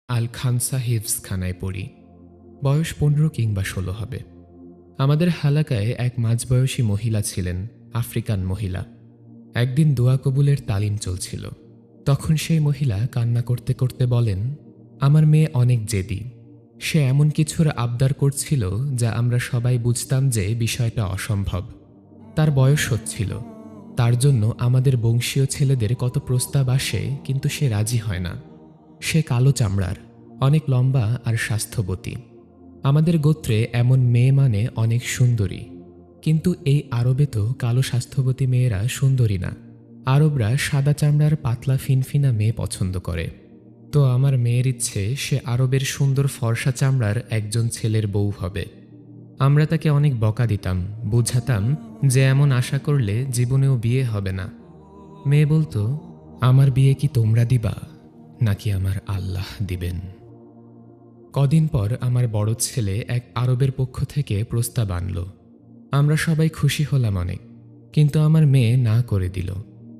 আল খানসা হিফজখানায় পড়ি। বয়স ১৫ কিংবা ১৬ হবে। আমাদের হালাকায় এক মাঝবয়সী মহিলা ছিলেন, আফ্রিকান মহিলা। একদিন দোয়া কবুলের তালিম চলছিল। তখন সেই মহিলা কান্না করতে করতে বলেন, আমার মেয়ে অনেক জেদি। সে এমন কিছুর আবদার করছিল যা আমরা সবাই বুঝতাম যে বিষয়টা অসম্ভব। তার বয়স হচ্ছিল। তার জন্য আমাদের বংশীয় ছেলেদের কত প্রস্তাব আসে, কিন্তু সে রাজি হয় না। সে কালো চামড়ার, অনেক লম্বা আর স্বাস্থ্যবতী। আমাদের গোত্রে এমন মেয়ে মানে অনেক সুন্দরী। কিন্তু এই আরবে তো কালো স্বাস্থ্যবতী মেয়েরা সুন্দরী না। আরবরা সাদা চামড়ার পাতলা ফিনফিনা মেয়ে পছন্দ করে। তো আমার মেয়ের ইচ্ছে সে আরবের সুন্দর ফর্সা চামড়ার একজন ছেলের বউ হবে। আমরা তাকে অনেক বকা দিতাম, বুঝাতাম যে এমন আশা করলে জীবনেও বিয়ে হবে না। মেয়ে বলতো, আমার বিয়ে কি তোমরা দিবা নাকি আমার আল্লাহ দিবেন? কদিন পর আমার বড় ছেলে এক আরবের পক্ষ থেকে প্রস্তাব আনল। আমরা সবাই খুশি হলাম অনেক, কিন্তু আমার মেয়ে না করে দিল।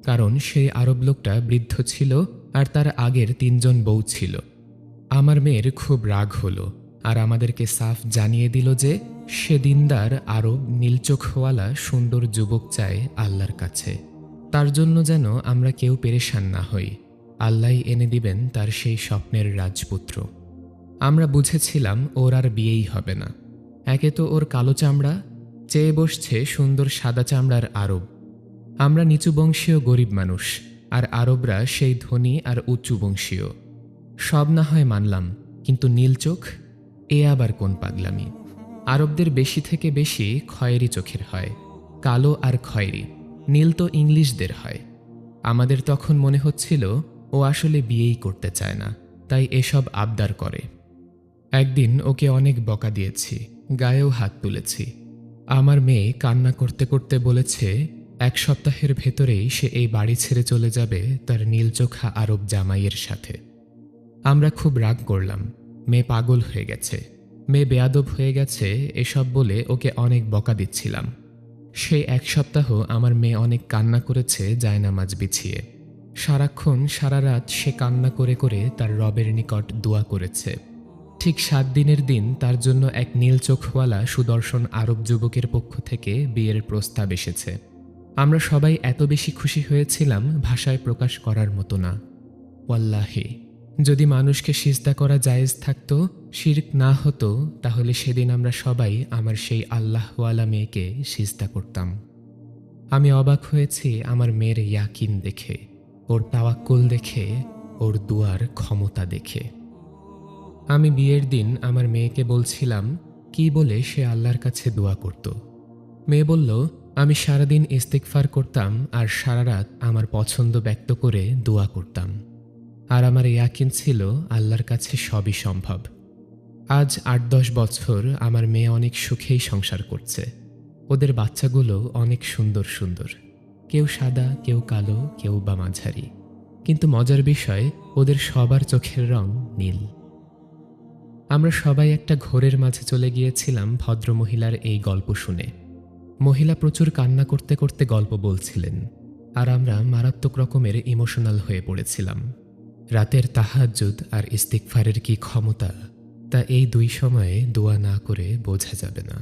কারণ সেই আরব লোকটা বৃদ্ধ ছিল আর তার আগের ৩ জন বউ ছিল। আমার মেয়ের খুব রাগ হলো আর আমাদেরকে সাফ জানিয়ে দিল যে সে দিনদার আরব নীলচোখওয়ালা সুন্দর যুবক চায় আল্লাহর কাছে। তার জন্য যেন আমরা কেউ পেরেশান না হই। আল্লাহই এনে দিবেন তার সেই স্বপ্নের রাজপুত্র। আমরা বুঝেছিলাম ওর আর বিয়েই হবে না। একে তো ওর কালো চামড়া, চেয়ে বসছে সুন্দর সাদা চামড়ার আরব। আমরা নিচু বংশীয় গরিব মানুষ, আর আরবরা সেই ধনী আর উঁচু বংশীয়। সব না হয় মানলাম, কিন্তু নীল চোখ, এ আবার কোন পাগলামি? আরবদের বেশি থেকে বেশি খয়েরি চোখের হয়, কালো আর খয়েরি। নীল তো ইংলিশদের হয়। আমাদের তখন মনে হচ্ছিল ও আসলে বিয়েই করতে চায় না, তাই এসব আবদার করে। একদিন ওকে অনেক বকা দিয়েছি, গায়েও হাত তুলেছি। আমার মেয়ে কান্না করতে করতে বলেছে ১ সপ্তাহের ভেতরেই সে এই বাড়ি ছেড়ে চলে যাবে তার নীলচোখা আরব জামাইয়ের সাথে। আমরা খুব রাগ করলাম। মেয়ে পাগল হয়ে গেছে, মেয়ে বেয়াদব হয়ে গেছে, এসব বলে ওকে অনেক বকা দিচ্ছিলাম। সেই ১ সপ্তাহ আমার মেয়ে অনেক কান্না করেছে জায়নামাজ বিছিয়ে। সারাক্ষণ সারা রাত সে কান্না করে করে তার রবের নিকট দোয়া করেছে। ঠিক ৭ দিনের দিন তার জন্য এক নীল চোখওয়ালা সুদর্শন আরব যুবকের পক্ষ থেকে বিয়ের প্রস্তাব এসেছে। আমরা সবাই এত বেশি খুশি হয়েছিলাম, ভাষায় প্রকাশ করার মতো না। ওয়াল্লাহি, যদি মানুষকে সিজদা করা জায়েজ থাকতো, শিরক না হতো, তাহলে সেদিন আমরা সবাই আমার সেই আল্লাহওয়ালা মেয়েকে সিজদা করতাম। আমি অবাক হয়েছি আমার মেয়ের ইয়াকিন দেখে, ওর তাওয়াক্কুল দেখে, ওর দুয়ার ক্ষমতা দেখে। আমি বিয়ের দিন আমার মেয়েকে বলছিলাম কি বলে সে আল্লাহর কাছে দোয়া করত। মেয়ে বলল, আমি সারাদিন ইস্তিগফার করতাম আর সারা রাত আমার পছন্দ ব্যক্ত করে দোয়া করতাম। আর আমার ইয়াকিন ছিল আল্লাহর কাছে সবই সম্ভব। আজ ৮-১০ বছর আমার মেয়ে অনেক সুখেই সংসার করছে। ওদের বাচ্চাগুলো অনেক সুন্দর সুন্দর, কেউ সাদা, কেউ কালো, কেউ বা মাঝারি। কিন্তু মজার বিষয়, ওদের সবার চোখের রং নীল। আমরা সবাই একটা ঘোরের মাঝে চলে গিয়েছিলাম ভদ্রমহিলার এই গল্প শুনে। মহিলা প্রচুর কান্না করতে করতে গল্প বলছিলেন, আর আমরা মারাত্মক রকমের ইমোশনাল হয়ে পড়েছিলাম। রাতের তাহাজ্জুদ আর ইস্তিগফারের কি ক্ষমতা, তা এই ২ সময়ে দোয়া না করে বোঝা যাবে না।